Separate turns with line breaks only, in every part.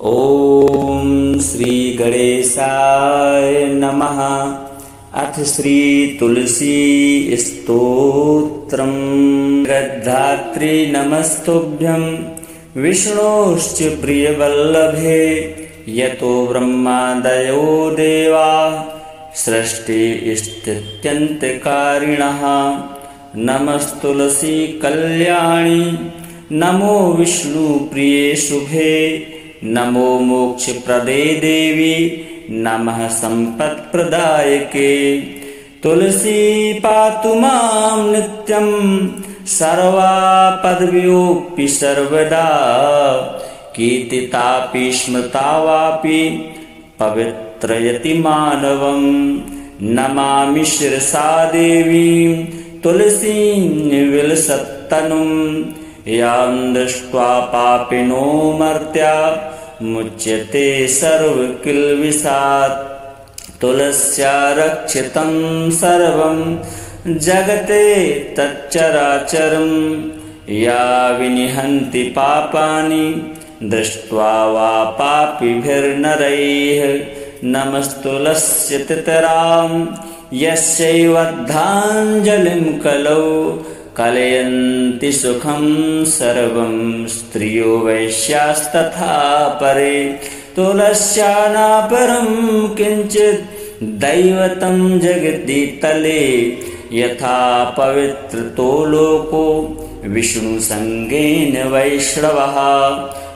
ओम श्री गणेशाय नमः। अथ श्री तुलसी स्तोत्रम्। जगद्धात्री नमस्तुभ्यं विष्णोश्च प्रियवल्लभे, यतो ब्रह्मादयो देवा सृष्टिस्थित्यन्त्यकारिणः। नमस्तुलसी कल्याणी, नमो विष्णुप्रिये शुभे, नमो मोक्षप्रदे देवी, नमः सम्पत्प्रदायके। तुलसी पातु मां नित्यं सर्वापद्भ्योऽपि सर्वदा, कीर्तितापि स्मृता वापि पवित्रयति मानवं। नमामि शिरसा देवीं तुलसीं विलसत्तनुं, यां दृष्ट्वा पापिनो मर्त्या मुच्यते सर्वकिल्बिषात्। तुलस्या रक्षितं सर्वं जगते तच्चराचरं, या विनिहन्ति पापानि दृष्ट्वा वा पापिभिर्नरैः। नमस्तुलस्य तितरां यस्यैवद्धाञ्जलिं कलौ, कलयन्ति सुखं सर्वं स्त्रियो वैश्यास्तथा परे। तुलस्या नापरं किञ्चित् दैवतं जगदितले, यथा पवित्रतो लोको विष्णुसङ्गेन वैष्णवः।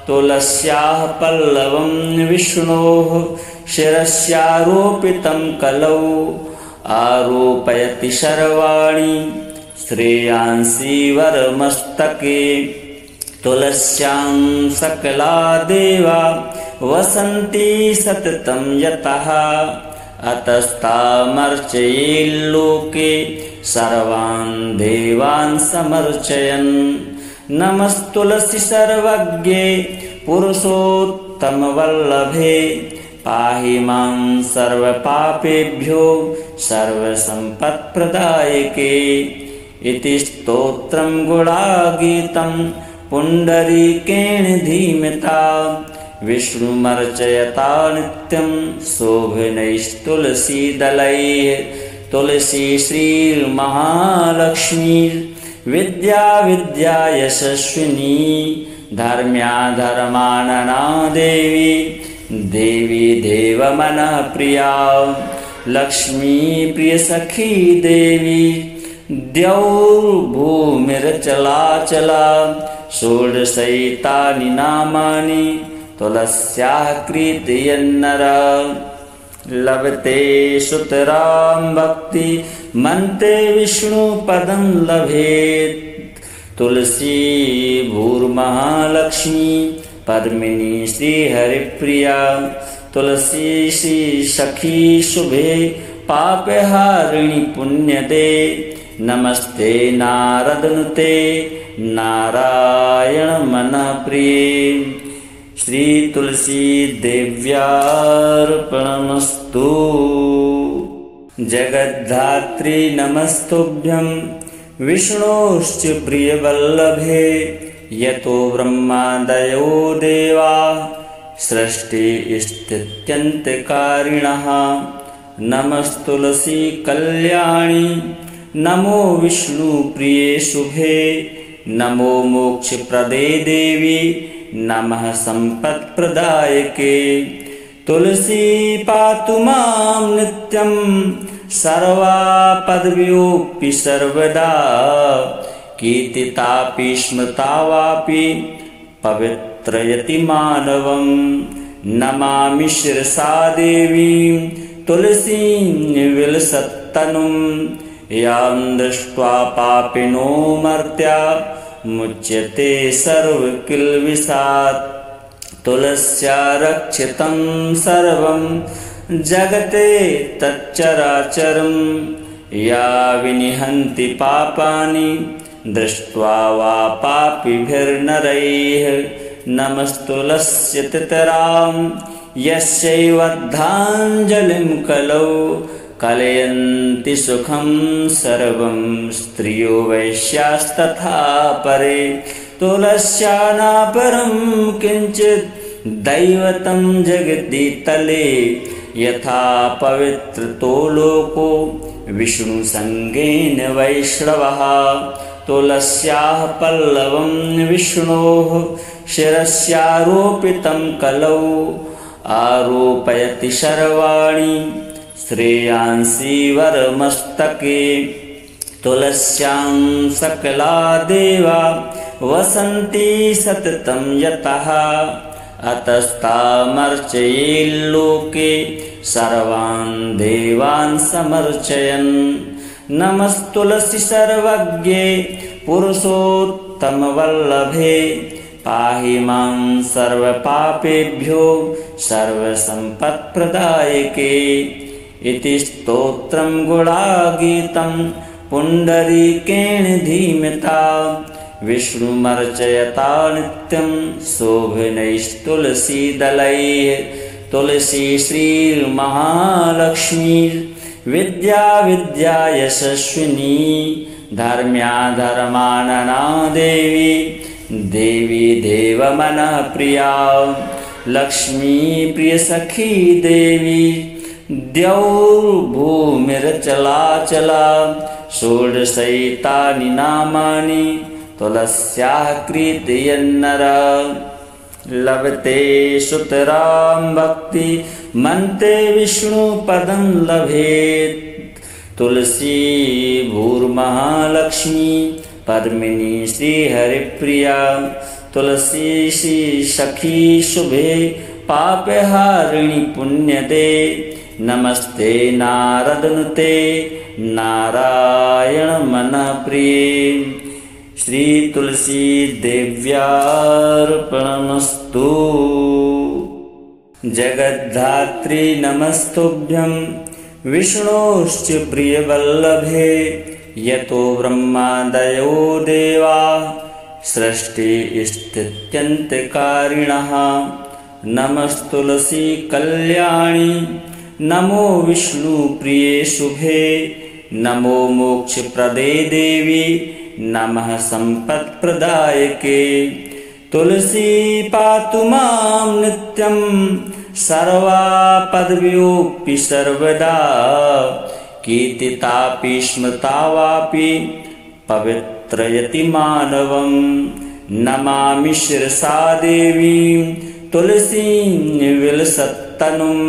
तुलस्याः पल्लवं विष्णोः शिरस्यारोपितं कलौ, आरोपयति सर्वाणि श्रेयांसि वरमस्तके। तुलस्यां सकला देवा वसन्ति सततं यतः, अतस्तामर्चयेल्लोके सर्वान् देवान् समर्चयन्। नमस्तुलसी सर्वज्ञे पुरुषोत्तमवल्लभे, पाहि मां सर्वपापेभ्यो सर्वसम्पत्प्रदायके। इति स्तोत्रं गुणागीतं पुण्डरीकेण धीमता, विष्णुमर्चयता नित्यं शोभनैस्तुलसीदलैः। तुलसी श्रीर्महालक्ष्मी विद्या विद्या यशस्विनी, धर्म्या धर्मानना देवी देवी देवमनः प्रिया। लक्ष्मी प्रियसखी देवी द्यौर्भूमिरचलाचला, षोडशैतानि नामानि तुलस्याः कीर्तयन्नरः। लभते सुतरां भक्ति मन्ते विष्णुपदं लभेत्। तुलसी भूर्महालक्ष्मी पद्मिनी श्रीहरिप्रिया, तुलसी श्री सखी शुभे पापहारिणि पुण्यदे। नमस्ते नारदनुते नारायण मनःप्रिये। श्री तुलसी देव्यार्पणमस्तु। जगद्धात्री नमस्तुभ्यं विष्णोश्च प्रियवल्लभे, यतो ब्रह्मादयो देवा सृष्टिस्थित्यन्त्यकारिणः। नमस्तुलसी कल्याणी, नमो विष्णुप्रिये शुभे, नमो मोक्षप्रदे देवी, नमः सम्पत्प्रदायके। तुलसी पातु मां नित्यं सर्वापद्भ्योऽपि सर्वदा, कीर्तितापि स्मृता वापि पवित्रयति मानवं। नमामि शिरसा देवीं तुलसीं विलसत्तनुं, यां दृष्ट्वा पापिनो मर्त्या मुच्यते सर्वकिल्बिषात्। तुलस्या रक्षितं सर्वं जगते तच्चराचरं, या विनिहन्ति पापानि दृष्ट्वा वा पापिभिर्नरैः। नमस्तुलस्य तितरां यस्यैवद्धाञ्जलिं कलौ, कलयन्ति सुखं सर्वं स्त्रियो वैश्यास्तथा परे। तुलस्या नापरं किञ्चित् दैवतं जगति तले यथा पवित्रतो लोको विष्णुसंगेन वैष्णवः तुलस्याः पल्लवं विष्णोः शिरस्यारोपितं कलौ आरोपयति सर्वाणि श्रेयांसि वरमस्तके तुलस्यां सकला देवा वसन्ति सततं यतः अतस्तामर्चयेल्लोके सर्वान् देवान् समर्चयन् नमस्तुलसी सर्वज्ञे पुरुषोत्तमवल्लभे पाहि मां सर्वपापेभ्यो सर्वसम्पत्प्रदायके इति स्तोत्रं गुणागीतं पुण्डरीकेण धीमता विष्णुमर्चयता नित्यं शोभनैस्तुलसीदलैः तुलसी श्रीर्महालक्ष्मी विद्या विद्या यशस्विनी धर्म्या धर्मानना देवी देवी देवमनः प्रिया लक्ष्मी प्रियसखी देवी द्यौर्भूमिरचलाचला षोडशैतानि नामानि तुलस्याः कीर्तयन्नरः लभते सुतरां भक्ति मन्ते विष्णुपदं लभेत् तुलसी भूर्महालक्ष्मी पद्मिनी श्रीहरिप्रिया तुलसी श्री सखी शुभे पापहारिणि पुण्यदे नमस्ते नारदनुते नारायण मनप्रिये श्री तुलसी देव्यार्पणमस्तु। जगद्धात्री नमस्तुभ्यं विष्णोश्च प्रियवल्लभे यतो ब्रह्मादयो देवा सृष्टिस्थित्यन्त्यकारिणः नमस्तुलसी कल्याणी नमो विष्णुप्रिये शुभे नमो मोक्षप्रदे देवी नमः सम्पत्प्रदायके तुलसी पातु मां नित्यं सर्वापद्भ्योऽपि सर्वदा कीर्तितापि स्मृता वापि पवित्रयति मानवं नमामि शिरसा देवीं तुलसीं विलसत्तनुं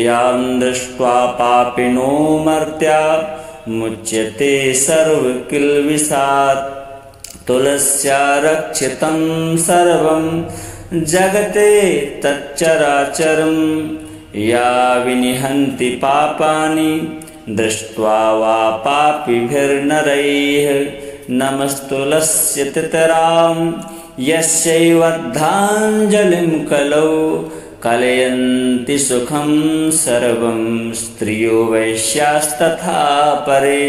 यां दृष्ट्वा पापिनो मर्त्या मुच्यते सर्वकिल्बिषात् तुलस्या रक्षितं सर्वं जगते तच्चराचरं या विनिहन्ति पापानि दृष्ट्वा वा पापिभिर्नरैः नमस्तुलस्य तितरां यस्यैवद्धाञ्जलिं कलौ कलयन्ति सुखं सर्वं स्त्रियो वैश्यास्तथा परे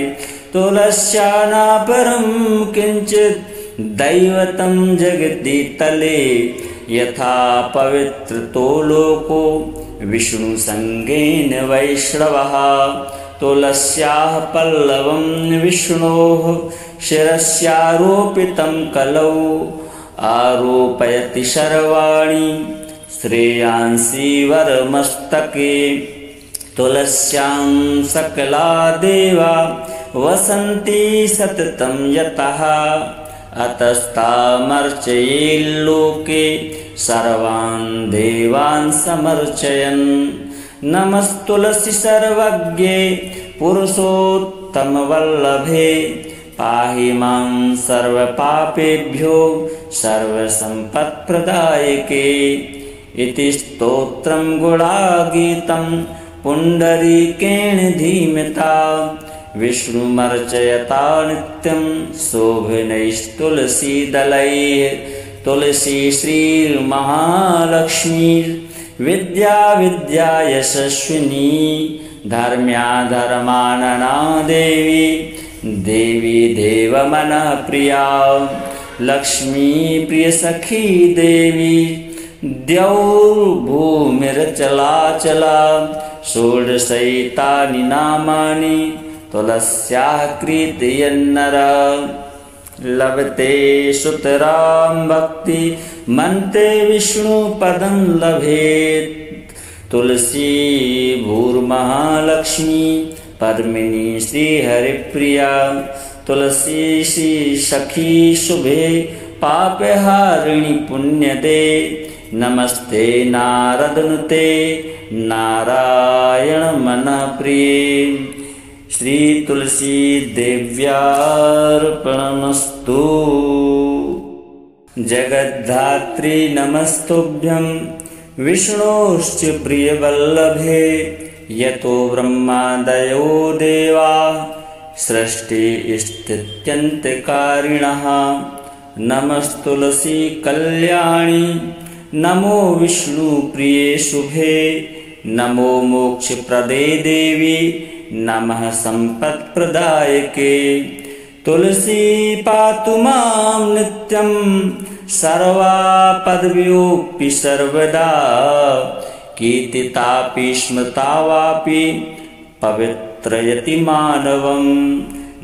तुलस्या नापरं किञ्चित् दैवतं जगति तले यथा पवित्रतो लोको विष्णुसंगेन वैष्णवः तुलस्याः पल्लवं विष्णोः शिरस्यारोपितं कलौ आरोपयति सर्वाणि श्रेयांसि वरमस्तके तुलस्यां सकला देवा वसन्ति सततं यतः अतस्तामर्चयेल्लोके सर्वान् देवान् समर्चयन् नमस्तुलसी सर्वज्ञे पुरुषोत्तमवल्लभे पाहि मां सर्वपापेभ्यो सर्वसम्पत्प्रदायके इति स्तोत्रं गुणागीतं पुण्डरीकेण धीमता विष्णुमर्चयता नित्यं शोभनैस्तुलसीदलैः तुलसी श्रीर्महालक्ष्मी विद्या विद्या यशस्विनी धर्म्या धर्मानना देवी देवी देवमनः प्रिया लक्ष्मी प्रियसखी देवी द्यौर्भूमिरचलाचला षोडशैतानि नामानि तुलस्याः कीर्तयन्नरः लभते सुतरां भक्ति मन्ते विष्णुपदं लभेत्। तुलसी भूर्महालक्ष्मी पद्मिनी श्रीहरिप्रिया। तुलसी श्री सखी शुभे पापहारिणि पुण्यते। नमस्ते नारदनुते नारायण मनः प्रिये। श्री तुलसी देव्यार्पणमस्तु। जगद्धात्री नमस्तुभ्यं विष्णोश्च प्रियवल्लभे। यतो ब्रह्मादयो देवा सृष्टिस्थित्यन्त्यकारिणः। नमस्तुलसी कल्याणी नमो विष्णुप्रिये शुभे। नमो मोक्षप्रदे देवी नमः सम्पत्प्रदायके। तुलसी पातु मां नित्यं सर्वापद्भ्योऽपि सर्वदा। कीर्तितापि स्मृता वापि पवित्रयति मानवं।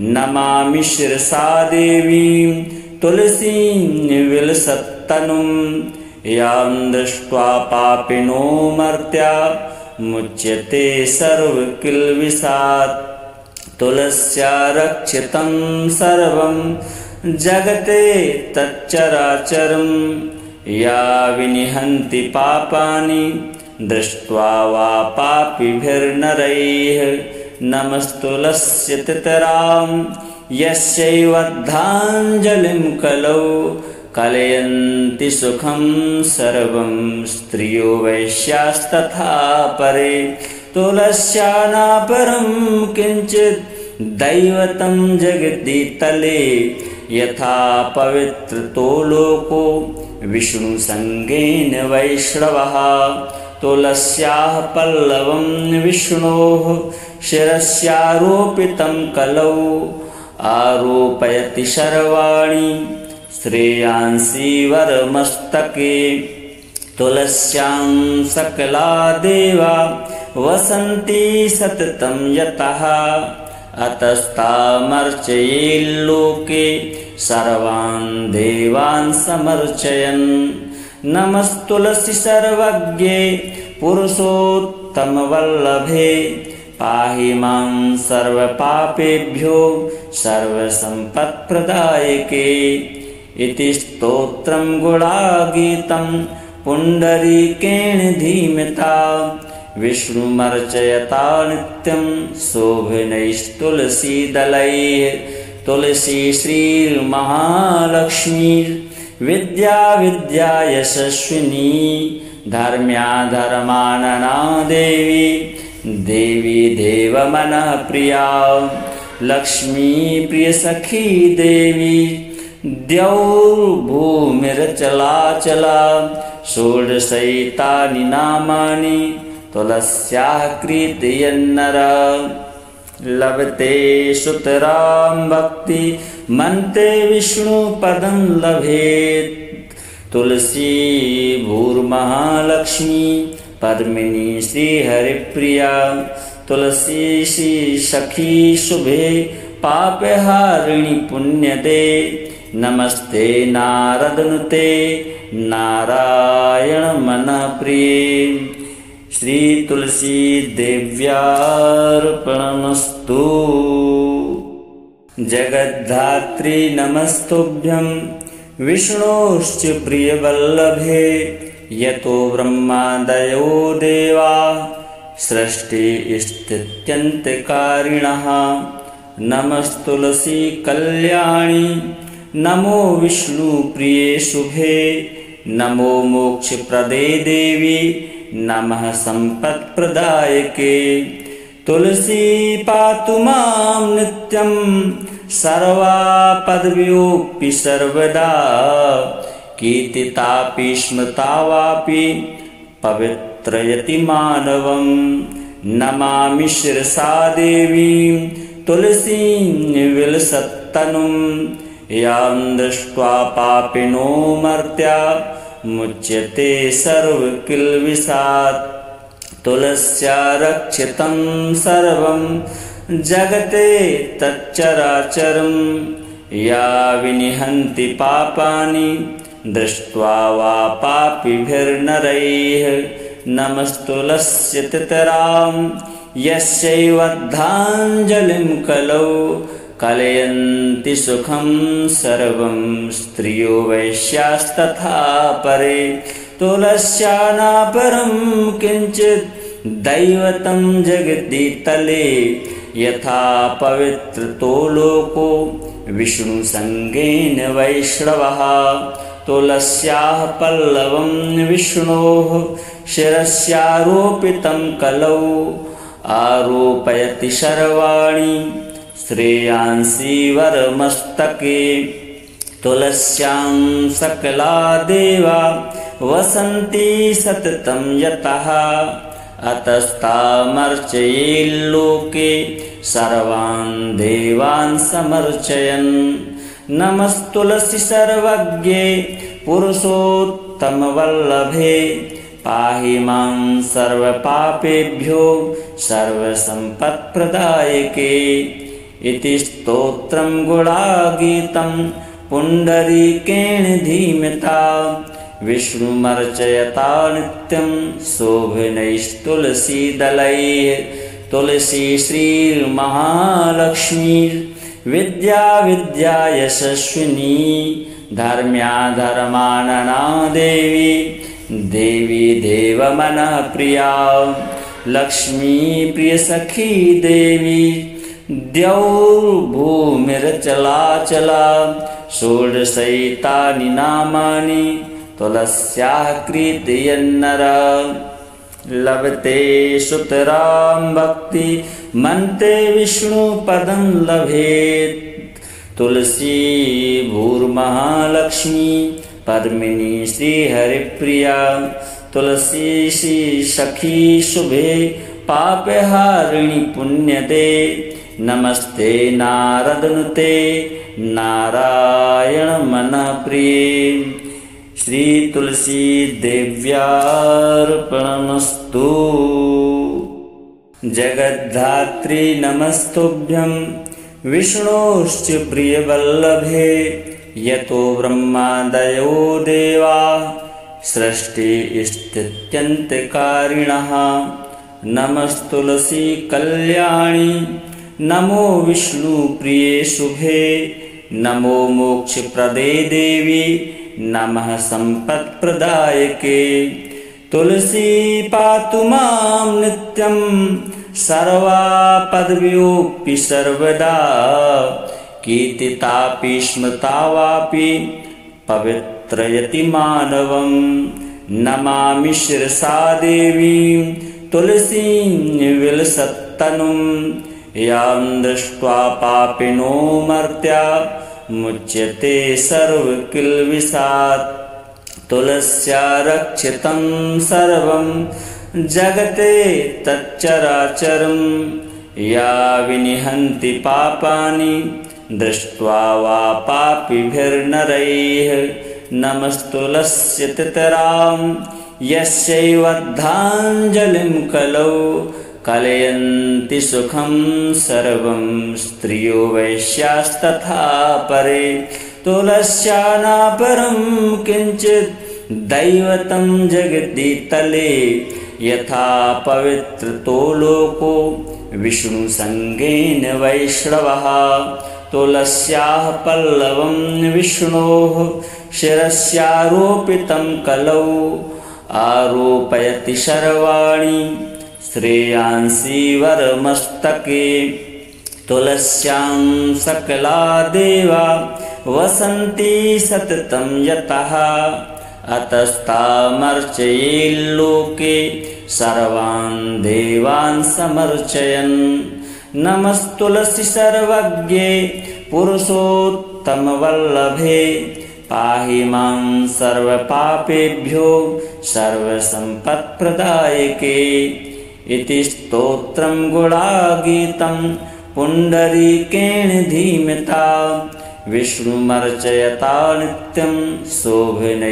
नमामि शिरसा देवीं तुलसीं विलसत्तनुं। यां दृष्ट्वा पापिनो मर्त्या मुच्यते सर्वकिल्बिषात्। तुलस्या रक्षितं सर्वं जगते तच्चराचरं। या विनिहन्ति पापानि दृष्ट्वा वा पापिभिर्नरैः। नमस्तुलस्य तितरां यस्यैवद्धाञ्जलिं कलौ। कलयन्ति सुखं सर्वं स्त्रियो वैश्यास्तथा परे। तुलस्या नापरं किञ्चित् दैवतं जगति तले। यथा पवित्रतो लोको विष्णुसङ्गेन वैष्णवः। तुलस्याः पल्लवं विष्णोः शिरस्यारोपितं कलौ। आरोपयति सर्वाणि श्रेयांसि वरमस्तके। तुलस्यां सकला देवा वसन्ति सततं यतः। अतस्तामर्चयेल्लोके सर्वान् देवान् समर्चयन्। नमस्तुलसी सर्वज्ञे पुरुषोत्तमवल्लभे। पाहि मां सर्वपापेभ्यो सर्वसम्पत्प्रदायके। इति स्तोत्रं गुणागीतं पुण्डरीकेण धीमता। विष्णुमर्चयता नित्यं शोभनैस्तुलसीदलैः। तुलसी श्रीर्महालक्ष्मी विद्या विद्या यशस्विनी। धर्म्या धर्मानना देवी देवी देवमनः प्रिया। लक्ष्मी प्रियसखी देवी द्यौर्भूमिरचलाचला। षोडशैतानि नामानि तुलस्याः कीर्तयन्नरः। लभते सुतरां भक्ति मन्ते विष्णुपदं लभेत्। तुलसी भूर्महालक्ष्मी पद्मिनी श्रीहरिप्रिया। तुलसी श्री सखी शुभे पापहारिणि पुण्यते। नमस्ते नारदनुते नारायण मनः प्रिये। श्री तुलसी देव्यार्पणमस्तु। जगद्धात्री नमस्तुभ्यं विष्णोश्च प्रियवल्लभे। यतो ब्रह्मादयो देवा सृष्टिस्थित्यन्त्यकारिणः। नमस्तुलसी कल्याणी नमो विष्णुप्रिये शुभे। नमो मोक्षप्रदे देवी नमः सम्पत्प्रदायके। तुलसी पातु मां नित्यं सर्वापद्भ्योऽपि सर्वदा। कीर्तितापि स्मृता वापि पवित्रयति मानवं। नमामि शिरसा देवीं तुलसीं विलसत्तनुं। यां दृष्ट्वा पापिनो मर्त्या मुच्यते सर्वकिल्बिषात्। तुलस्या रक्षितं सर्वं जगते तच्चराचरं। या विनिहन्ति पापानि दृष्ट्वा वा पापिभिर्नरैः नमस्तुलस्य तितरां यस्यैवद्धाञ्जलिं कलौ कलयन्ति सुखं सर्वं स्त्रियो वैश्यास्तथा परे तुलस्या नापरं किञ्चित् दैवतं जगति तले यथा पवित्रतो लोको विष्णुसङ्गेन वैष्णवः तुलस्याः पल्लवं विष्णोः शिरस्यारोपितं कलौ आरोपयति सर्वाणि श्रेयांसि वरमस्तके तुलस्यां सकला देवा वसन्ति सततं यतः अतस्तामर्चयेल्लोके सर्वान् देवान् समर्चयन् नमस्तुलसि सर्वज्ञे पुरुषोत्तमवल्लभे पाहि मां सर्वपापेभ्यो सर्वसम्पत्प्रदायके इति स्तोत्रं गुणागीतं पुण्डरीकेण धीमता विष्णुमर्चयता नित्यं शोभनैस्तुलसीदलैः तुलसी श्रीर्महालक्ष्मी विद्या विद्या यशस्विनी धर्म्या धर्मानना देवी देवी देवमनः प्रिया लक्ष्मी प्रियसखी देवी द्यौर्भूमिरचलाचला षोडशैतानि नामानि तुलस्याः कीर्तयन्नरः लभते सुतरां भक्ति मन्ते विष्णुपदं लभेत् तुलसी भूर्महालक्ष्मी पद्मिनी श्रीहरिप्रिया तुलसी श्री सखी शुभे पापहारिणि पुण्यते नमस्ते नारदनुते नारायण मनः प्रिये श्री तुलसी देव्यार्पणमस्तु। जगद्धात्री नमस्तुभ्यं विष्णोश्च प्रियवल्लभे यतो ब्रह्मादयो देवा सृष्टिस्थित्यन्त्यकारिणः नमस्तुलसी कल्याणी नमो विष्णुप्रिये शुभे नमो मोक्षप्रदे देवी नमः सम्पत्प्रदायके तुलसी पातु मां नित्यं सर्वापद्भ्योऽपि सर्वदा कीर्तितापि स्मृता वापि पवित्रयति मानवं नमामि शिरसा देवीं तुलसीं विलसत्तनुं यां दृष्ट्वा पापिनो मर्त्या मुच्यते सर्वकिल्बिषात् तुलस्या रक्षितं सर्वं जगते तच्चराचरं या विनिहन्ति पापानि दृष्ट्वा वा पापिभिर्नरैः नमस्तुलस्य तितरां यस्यैवद्धाञ्जलिं कलौ कलयन्ति सुखं सर्वं स्त्रियो वैश्यास्तथा परे तुलस्या नापरं किञ्चित् दैवतं जगति तले यथा पवित्रतो लोको विष्णुसङ्गेन वैष्णवः तुलस्याः पल्लवं विष्णोः शिरस्यारोपितं कलौ आरोपयति सर्वाणि श्रेयांसि वरमस्तके तुलस्यां सकला देवा वसन्ति सततं यतः अतस्तामर्चयेल्लोके सर्वान् देवान् समर्चयन् नमस्तुलसि सर्वज्ञे पुरुषोत्तमवल्लभे पाहि मां सर्वपापेभ्यो सर्वसम्पत्प्रदायके इति स्तोत्रं गुणागीतं पुण्डरीकेण धीमता विष्णुमर्चयता नित्यं शोभनैस्तुलसीदलैः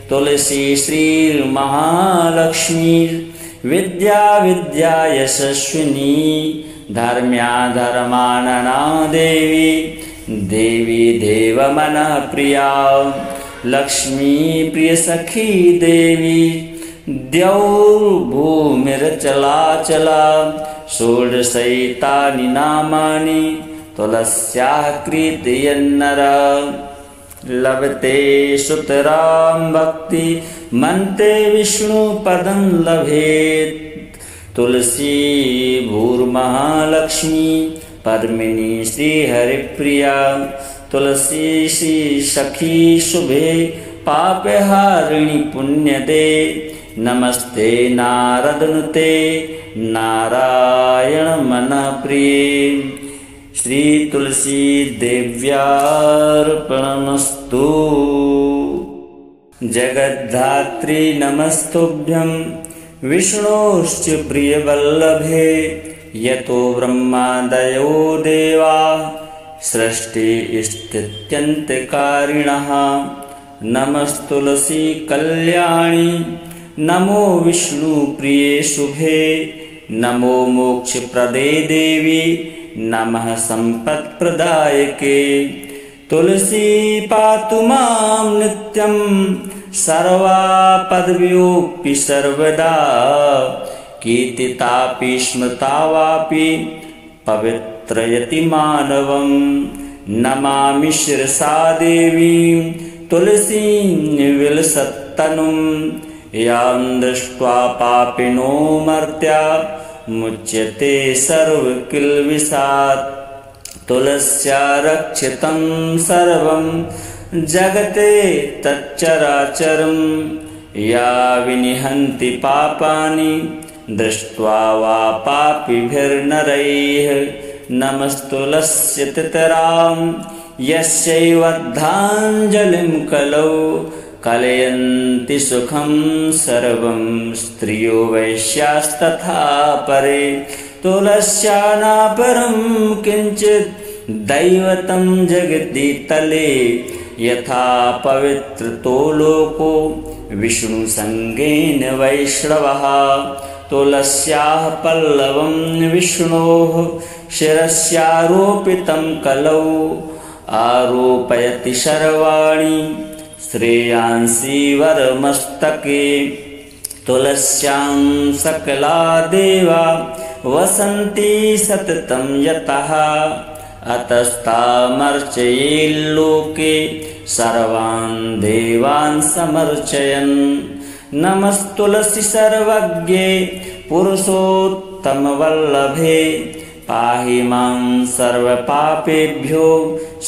तुलसी श्रीर्महालक्ष्मी विद्या विद्या यशस्विनी धर्म्या धर्मानना देवी देवी देवमनः प्रिया लक्ष्मी प्रियसखी देवी द्यौर्भूमिरचलाचला षोडशैतानि नामानि तुलस्याः कीर्तयन्नरः लभते सुतरां भक्ति मन्ते विष्णुपदं लभेत् तुलसी भूर्महालक्ष्मी पद्मिनी श्रीहरिप्रिया तुलसी श्री सखी शुभे पापहारिणि पुण्यदे नमस्ते नारदनुते नारायण मनः प्रिये श्री तुलसी देव्यार्पणमस्तु। जगद्धात्री नमस्तुभ्यं विष्णोश्च प्रियवल्लभे यतो ब्रह्मादयो देवा सृष्टिस्थित्यन्त्यकारिणः नमस्तुलसी कल्याणी नमो विष्णुप्रिये शुभे नमो मोक्षप्रदे देवी नमः सम्पत्प्रदायके तुलसी पातु मां नित्यं सर्वापद्भ्योऽपि सर्वदा कीर्तितापि स्मृता वापि पवित्रयति मानवं नमामि शिरसा देवीं तुलसीं विलसत्तनुं यां दृष्ट्वा पापिनो मर्त्या मुच्यते सर्वकिल्बिषात् तुलस्या रक्षितं सर्वं जगते तच्चराचरं या विनिहन्ति पापानि दृष्ट्वा वा पापिभिर्नरैः नमस्तुलस्य तितरां यस्यैवद्धाञ्जलिं कलौ कलयन्ति सुखं सर्वं स्त्रियो वैश्यास्तथा परे तुलस्या नापरं किञ्चित् दैवतं जगदितले यथा पवित्रतो लोको विष्णुसङ्गेन वैष्णवः तुलस्याः पल्लवं विष्णोः शिरस्यारोपितं कलौ आरोपयति सर्वाणि श्रेयांसि वरमस्तके तुलस्यां सकला देवा वसन्ति सततं यतः अतस्तामर्चयेल्लोके सर्वान् देवान् समर्चयन् नमस्तुलसी सर्वज्ञे पुरुषोत्तमवल्लभे पाहि मां सर्वपापेभ्यो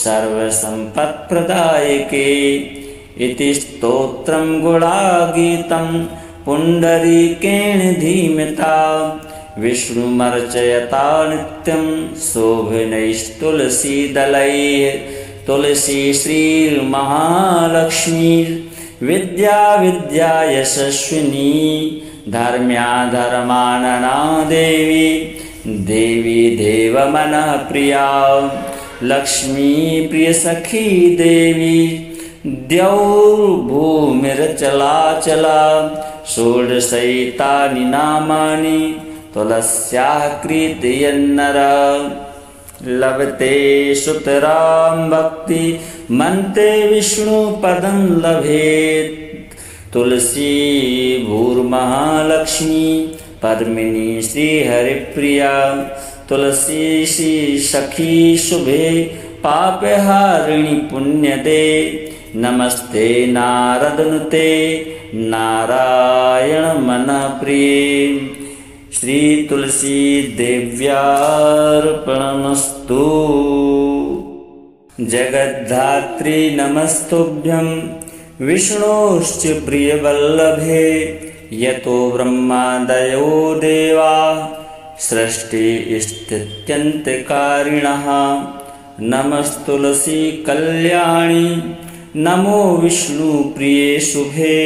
सर्वसम्पत्प्रदायके इति स्तोत्रं गुणागीतं पुण्डरीकेण धीमता विष्णुमर्चयता नित्यं शोभनैस्तुलसीदलैः तुलसी श्रीर्महालक्ष्मी विद्या विद्या यशस्विनी धर्म्या धर्मानना देवी देवी देवमनः प्रिया लक्ष्मी प्रियसखी देवी द्यौर्भूमिरचलाचला षोडशैतानि नामानि तुलस्याः कीर्तयन्नरः लभते सुतरां भक्ति मन्ते विष्णुपदं लभेत् तुलसी भूर्महालक्ष्मी पद्मिनी श्रीहरिप्रिया तुलसी श्री सखी शुभे पापहारिणि पुण्यदे नमस्ते नारदनुते नारायण मनः प्रिये श्री तुलसी देव्यार्पणमस्तु। जगद्धात्री नमस्तुभ्यं विष्णोश्च प्रियवल्लभे यतो ब्रह्मादयो देवा सृष्टिस्थित्यन्त्यकारिणः नमस्तुलसी कल्याणी नमो विष्णुप्रिये शुभे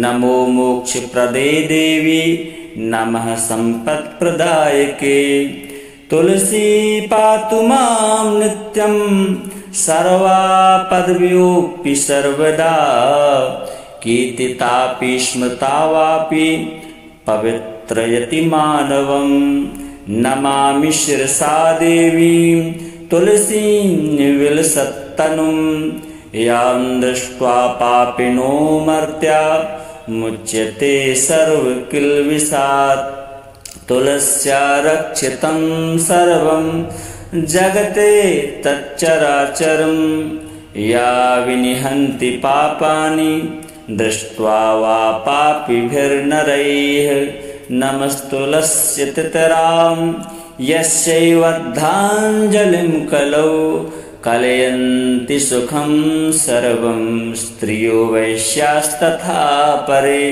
नमो मोक्षप्रदे देवी नमः सम्पत्प्रदायके तुलसी पातु मां नित्यं सर्वापद्भ्योऽपि सर्वदा कीर्तितापि स्मृता वापि पवित्रयति मानवं नमामि शिरसा देवीं तुलसीं विलसत्तनुं यां दृष्ट्वा पापिनो मर्त्या मुच्यते सर्वकिल्बिषात् तुलस्या रक्षितं सर्वं जगते तच्चराचरं या विनिहन्ति पापानि दृष्ट्वा वा पापिभिर्नरैः नमस्तुलस्य तितरां यस्यैवद्धाञ्जलिं कलौ कलयन्ति सुखं सर्वं स्त्रियो वैश्यास्तथा परे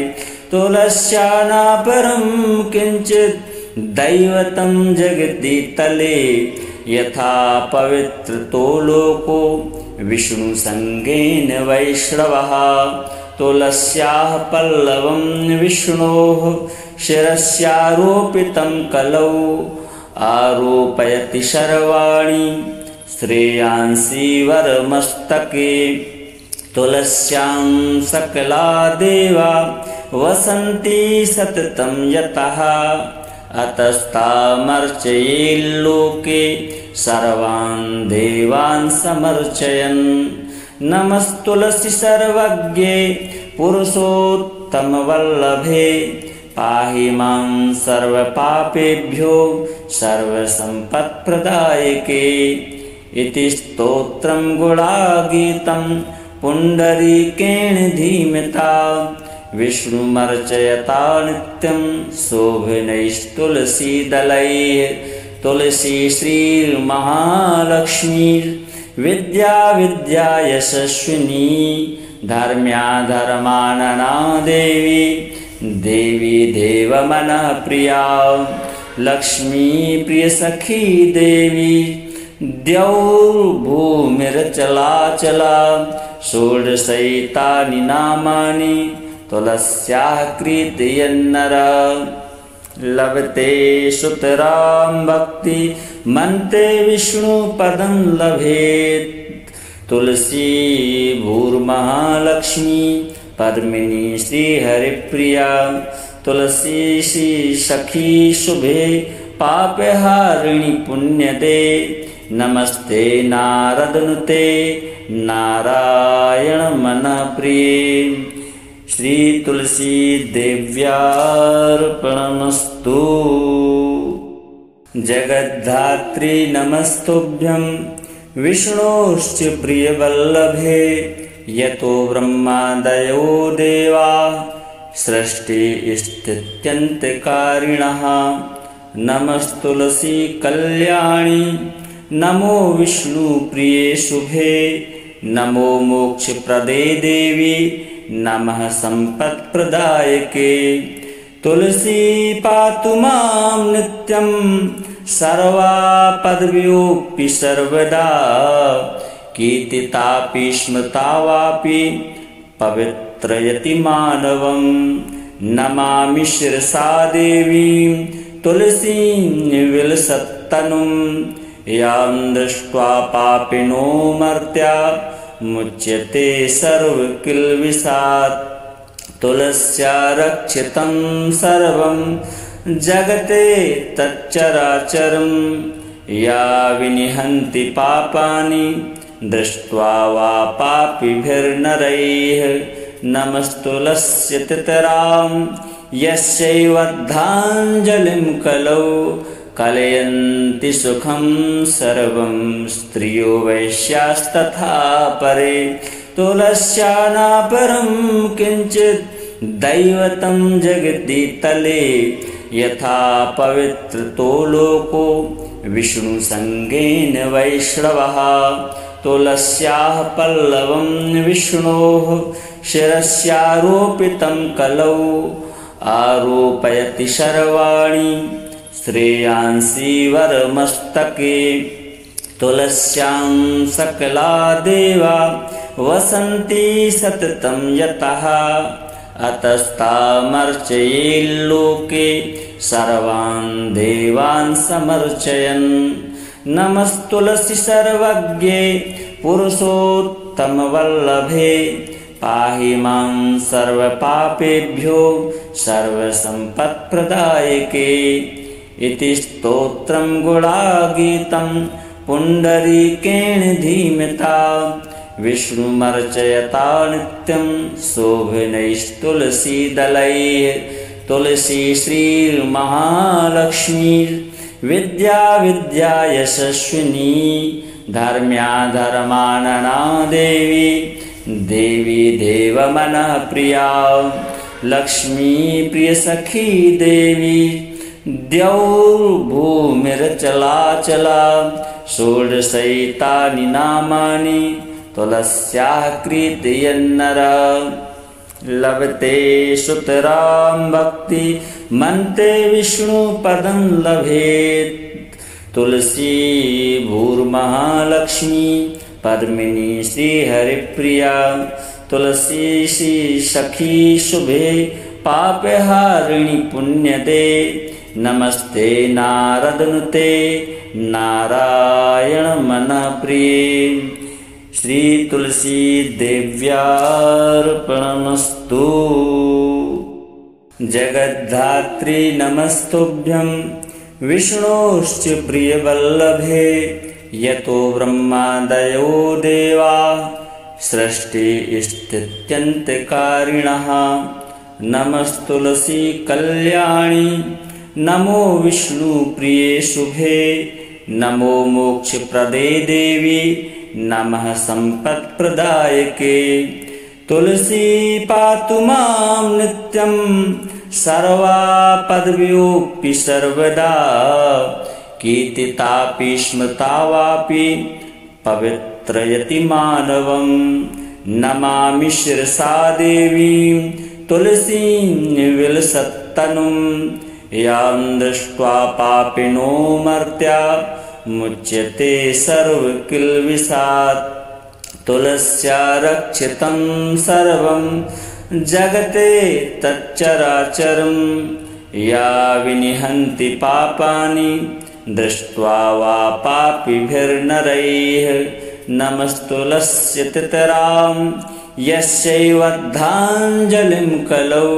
तुलस्या नापरं किञ्चित् दैवतं जगति तले यथा पवित्रतो लोको विष्णुसङ्गेन वैष्णवः तुलस्याः पल्लवं विष्णोः शिरस्यारोपितं कलौ आरोपयति सर्वाणि श्रेयांसि वरमस्तके तुलस्यां सकला देवा वसन्ति सततं यतः अतस्तामर्चयेल्लोके सर्वान् देवान् समर्चयन् नमस्तुलसि सर्वज्ञे पुरुषोत्तमवल्लभे पाहि मां सर्वपापेभ्यो सर्वसम्पत्प्रदायके इति स्तोत्रं गुणागीतं पुण्डरीकेण धीमता विष्णुमर्चयता नित्यं शोभनैस्तुलसीदलैः तुलसी श्रीर्महालक्ष्मी विद्या विद्या यशस्विनी धर्म्या धर्मानना देवी देवी देवमनः प्रिया लक्ष्मी प्रियसखी देवी द्यौर्भूमिरचलाचला षोडशैतानि नामानि तुलस्याः कीर्तयन्नरः लभते सुतरां भक्ति मन्ते विष्णुपदं लभेत् तुलसी भूर्महालक्ष्मी पद्मिनी श्रीहरिप्रिया तुलसी श्री सखी शुभे पापहारिणि पुण्यदे नमस्ते नारदनुते नारायण मनप्रिये श्री तुलसी देव्यार्पणमस्तु। जगद्धात्री नमस्तुभ्यं विष्णोश्च प्रियवल्लभे यतो ब्रह्मादयो देवा सृष्टिस्थित्यन्त्यकारिणः नमस्तुलसी कल्याणी नमो विष्णुप्रिये शुभे नमो मोक्षप्रदे देवी नमः सम्पत्प्रदायके तुलसी पातु मां नित्यं सर्वापद्भ्योऽपि सर्वदा कीर्तितापि स्मृता वापि पवित्रयति मानवं नमामि शिरसा देवीं तुलसीं विलसत्तनुं यां दृष्ट्वा पापिनो मर्त्या मुच्यते सर्वकिल्बिषात् तुलस्या रक्षितं सर्वं जगते तच्चराचरं या विनिहन्ति पापानि दृष्ट्वा वा पापिभिर्नरैः नमस्तुलस्य तितरां यस्यैवद्धाञ्जलिं कलौ कलयन्ति सुखं सर्वं स्त्रियो वैश्यास्तथा परे तुलस्या नापरं किञ्चित् दैवतं जगति तले यथा पवित्रतो लोको विष्णुसङ्गेन वैष्णवः तुलस्याः पल्लवं विष्णोः शिरस्यारोपितं कलौ आरोपयति सर्वाणि श्रेयांसि वरमस्तके तुलस्यां सकला देवा वसन्ति सततं यतः अतस्तामर्चयेल्लोके सर्वान् देवान् समर्चयन् नमस्तुलसि सर्वज्ञे पुरुषोत्तमवल्लभे पाहि मां सर्वपापेभ्यो सर्वसम्पत्प्रदायके इति स्तोत्रं गुणागीतं पुण्डरीकेण धीमता विष्णुमर्चयता नित्यं शोभनैस्तुलसीदलैः तुलसी श्रीर्महालक्ष्मी विद्या विद्या यशस्विनी धर्म्या धर्मानना देवी देवी देवमनः प्रिया लक्ष्मी प्रिय सखी देवी द्यौर्भूमिरचलाचला षोडशैतानि नामानि तुलस्याः कीर्तयन्नरः लभते सुतरां भक्ति मन्ते विष्णुपदं लभेत् तुलसी भूर्महालक्ष्मी पद्मिनी श्रीहरिप्रिया तुलसी श्री सखी शुभे पापहारिणि पुण्यते नमस्ते नारदनुते नारायण मनः प्रिये श्री तुलसी देव्यार्पणमस्तु। जगद्धात्री नमस्तुभ्यं विष्णोश्च प्रियवल्लभे यतो ब्रह्मादयो देवा सृष्टिस्थित्यन्त्यकारिणः नमस्तुलसी कल्याणी नमो विष्णुप्रिये शुभे नमो मोक्षप्रदे देवी नमः सम्पत्प्रदायके तुलसी पातु मां नित्यं सर्वापद्भ्योऽपि सर्वदा कीर्तितापि स्मृता वापि पवित्रयति मानवं नमामि शिरसा देवीं तुलसीं विलसत्तनुं यां दृष्ट्वा पापिनो मर्त्या मुच्यते सर्वकिल्बिषात् तुलस्या रक्षितं सर्वं जगते तच्चराचरं या विनिहन्ति पापानि दृष्ट्वा वा पापिभिर्नरैः नमस्तुलस्य तितरां यस्यैवद्धाञ्जलिं कलौ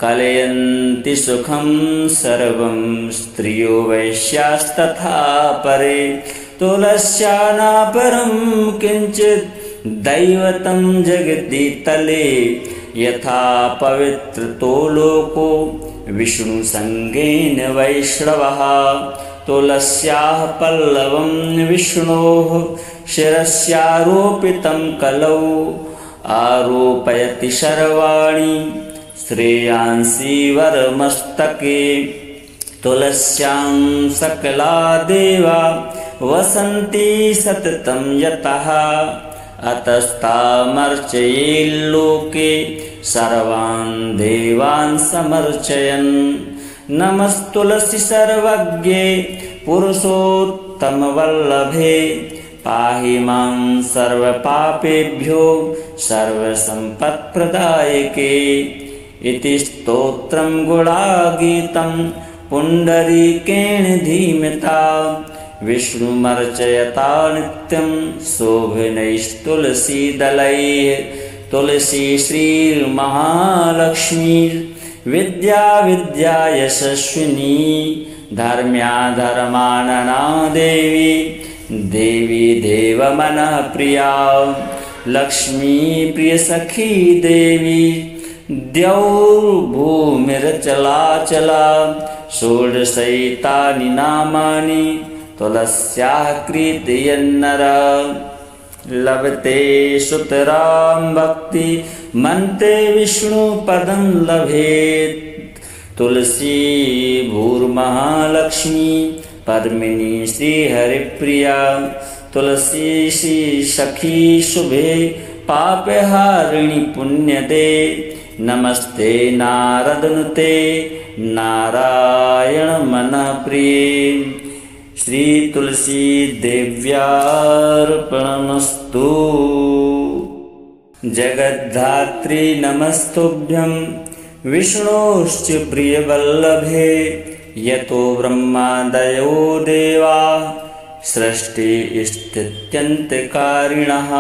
कलयन्ति सुखं सर्वं स्त्रियो वैश्यास्तथा परे तुलस्या नापरं किञ्चित् दैवतं जगति तले यथा पवित्रतो लोको विष्णुसङ्गेन वैष्णवः तुलस्याः पल्लवं विष्णोः शिरस्यारोपितं कलौ आरोपयति सर्वाणि श्रेयांसि वरमस्तके तुलस्यां सकला देवा वसन्ति सततं यतः अतस्तामर्चयेल्लोके सर्वान् देवान् समर्चयन् नमस्तुलसी सर्वज्ञे पुरुषोत्तमवल्लभे पाहि मां सर्वपापेभ्यो सर्वसम्पत्प्रदायके इति स्तोत्रं गुणागीतं पुण्डरीकेण धीमता विष्णुमर्चयता नित्यं शोभनैस्तुलसीदलैः तुलसी श्रीर्महालक्ष्मी विद्या विद्या यशस्विनी धर्म्या धर्मानना देवी देवी देवमनः प्रिया लक्ष्मी प्रिय सखी देवी द्यौर्भूमिरचलाचला षोडशैतानि नामानि तुलस्याः कीर्तयन्नरः लभते सुतरां भक्ति मन्ते विष्णुपदं लभेत् तुलसी भूर्महालक्ष्मी पद्मिनी श्रीहरिप्रिया तुलसी श्री सखी शुभे पापहारिणि पुण्यते नमस्ते नारदनुते नारायण मनः प्रिये श्री तुलसी देव्यार्पणमस्तु। जगद्धात्री नमस्तुभ्यं विष्णोश्च प्रियवल्लभे यतो ब्रह्मादयो देवा सृष्टिस्थित्यन्त्यकारिणः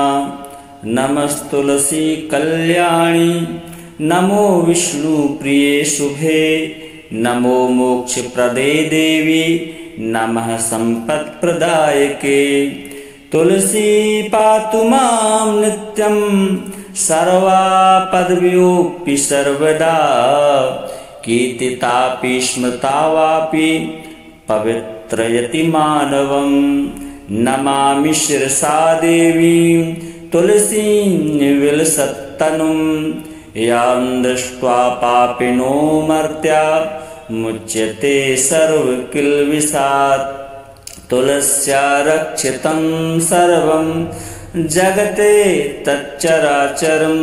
नमस्तुलसी कल्याणी नमो विष्णुप्रिये शुभे नमो मोक्षप्रदे देवी नमः सम्पत्प्रदायके। तुलसी पातु मां नित्यं सर्वापद्भ्योऽपि सर्वदा। कीर्तितापि स्मृता वापि पवित्रयति मानवं। नमामि शिरसा देवीं तुलसीं विलसत्तनुं। यां दृष्ट्वा पापिनो मर्त्या मुच्यते सर्वकिल्बिषात्। तुलस्या रक्षितं सर्वं जगते तच्चराचरं।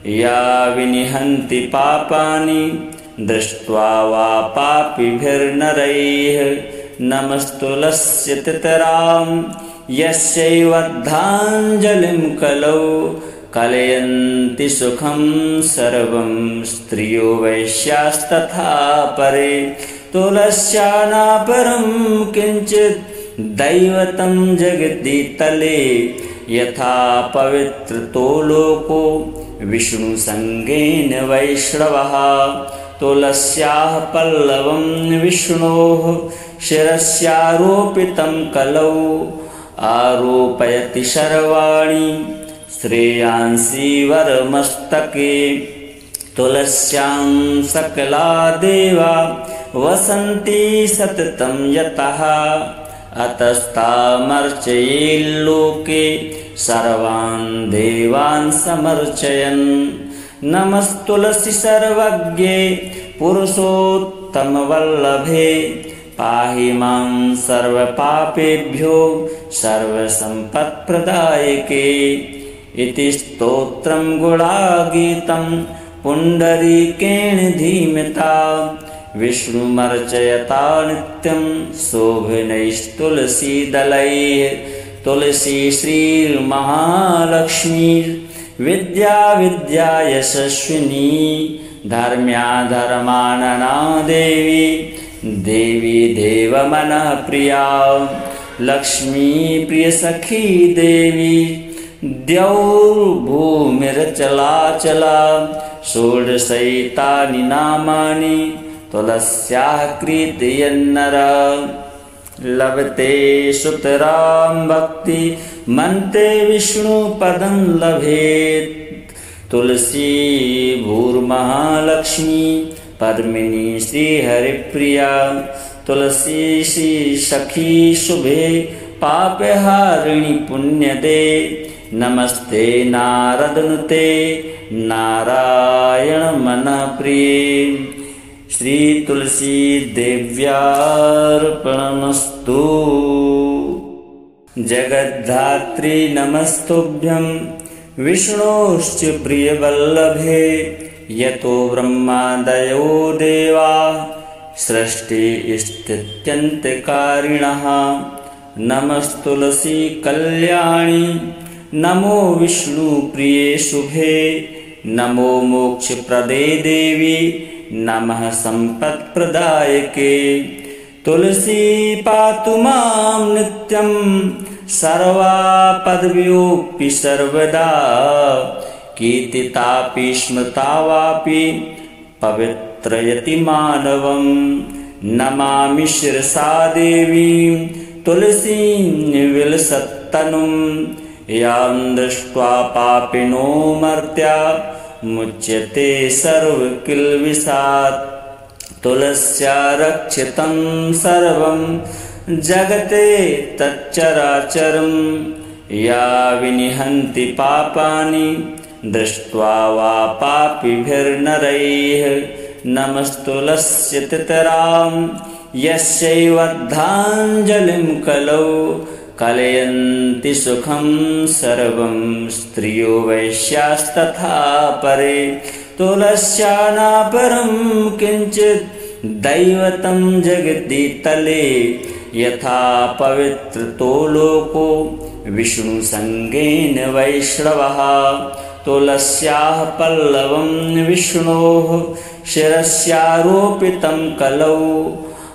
या विनिहन्ति पापानि दृष्ट्वा वा पापिभिर्नरैः। नमस्तुलस्य तितरां यस्यैवद्धाञ्जलिं कलौ। कलयन्ति सुखं सर्वं स्त्रियो वैश्यास्तथा परे। तुलस्या नापरं किञ्चित् दैवतं जगदितले। यथा पवित्रतो लोको विष्णुसङ्गेन वैष्णवः। तुलस्याः पल्लवं विष्णोः शिरस्यारोपितं कलौ। आरोपयति सर्वाणि श्रेयांसि वरमस्तके। तुलस्यां सकला देवा वसन्ति सततं यतः। अतस्तामर्चयेल्लोके सर्वान् देवान् समर्चयन्। नमस्तुलसी सर्वज्ञे पुरुषोत्तमवल्लभे। पाहि मां सर्वपापेभ्यो सर्वसम्पत्प्रदायके। इति स्तोत्रं गुणागीतं पुण्डरीकेण धीमता। विष्णुमर्चयता नित्यं शोभनैस्तुलसीदलैः। तुलसी श्रीर्महालक्ष्मी विद्या विद्या यशस्विनी। धर्म्या धर्मानना देवी देवी देवमनः प्रिया। लक्ष्मी प्रियसखी देवी द्यौर्भूमिरचलाचला। षोडशैतानि नामानि तुलस्याः कीर्तयन्नरः। लभते सुतरां भक्ति मन्ते विष्णुपदं लभेत्। तुलसी भूर्महालक्ष्मी पद्मिनी श्रीहरिप्रिया। तुलसी श्री सखी शुभे पापहारिणि पुण्यदे। नमस्ते नारदनुते नारायण मनःप्रिये। श्री तुलसी देव्यार्पणमस्तु। जगद्धात्री नमस्तुभ्यं विष्णोश्च प्रियवल्लभे। यतो ब्रह्मादयो देवा सृष्टिस्थित्यन्त्यकारिणः। नमस्तुलसी कल्याणी नमो विष्णुप्रिये शुभे। नमो मोक्षप्रदे देवी नमः सम्पत्प्रदायके। तुलसी पातु मां नित्यं सर्वापद्भ्योऽपि सर्वदा। कीर्तितापि स्मृता वापि पवित्रयति मानवं। नमामि शिरसा देवीं तुलसीं विलसत्तनुं। यां दृष्ट्वा पापिनो मर्त्या मुच्यते सर्वकिल्बिषात्। तुलस्या रक्षितं सर्वं जगते तच्चराचरं। या विनिहन्ति पापानि दृष्ट्वा वा पापिभिर्नरैः। नमस्तुलस्य तितरां यस्यैवद्धाञ्जलिं कलौ। कलयन्ति सुखं सर्वं स्त्रियो वैश्यास्तथा परे। तुलस्या नापरं किञ्चित् दैवतं जगदितले। यथा पवित्रतो लोको विष्णुसङ्गेन वैष्णवः। तुलस्याः पल्लवं विष्णोः शिरस्यारोपितं कलौ।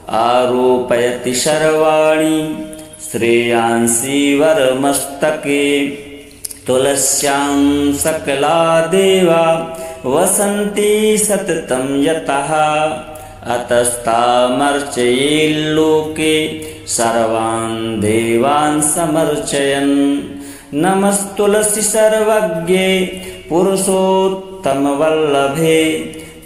आरोपयति सर्वाणि श्रेयांसि वरमस्तके। तुलस्यां सकला देवा वसन्ति सततं यतः। अतस्तामर्चयेल्लोके सर्वान् देवान् समर्चयन्। नमस्तुलसी सर्वज्ञे पुरुषोत्तमवल्लभे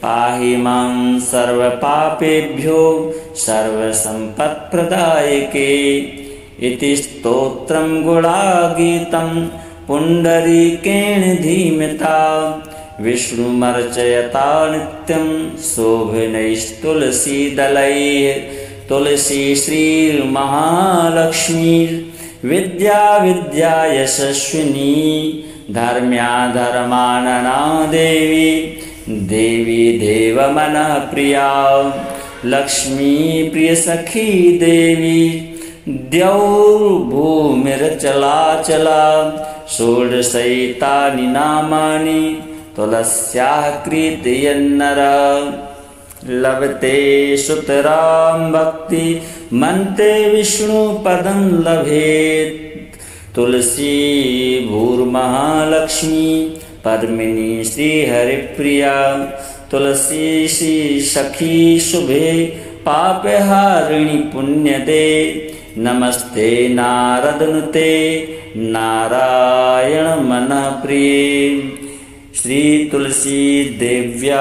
पाहि मां सर्वपापेभ्यो सर्वसम्पत्प्रदायके। इति स्तोत्रं गुणागीतं पुण्डरीकेण धीमता विष्णुमर्चयता नित्यं शोभनैस्तुलसीदलैः। तुलसी श्रीर्महालक्ष्मी विद्या विद्या यशस्विनी धर्म्या धर्मानना देवी देवी देवमनः प्रिया लक्ष्मी प्रियसखी देवी द्यौर्भूमिरचलाचला षोडशैतानि नामानि तुलस्याः कीर्तयन्नरः। लभते सुतरां भक्ति मन्ते विष्णुपदं लभेत्। तुलसी भूर्महालक्ष्मी पद्मिनी श्रीहरिप्रिया तुलसी श्री सखी शुभे पापहारिणि पुण्यदे। नमस्ते नारदनुते नारायण मनः प्रिये। श्री तुलसी देव्यार्पणमस्तु।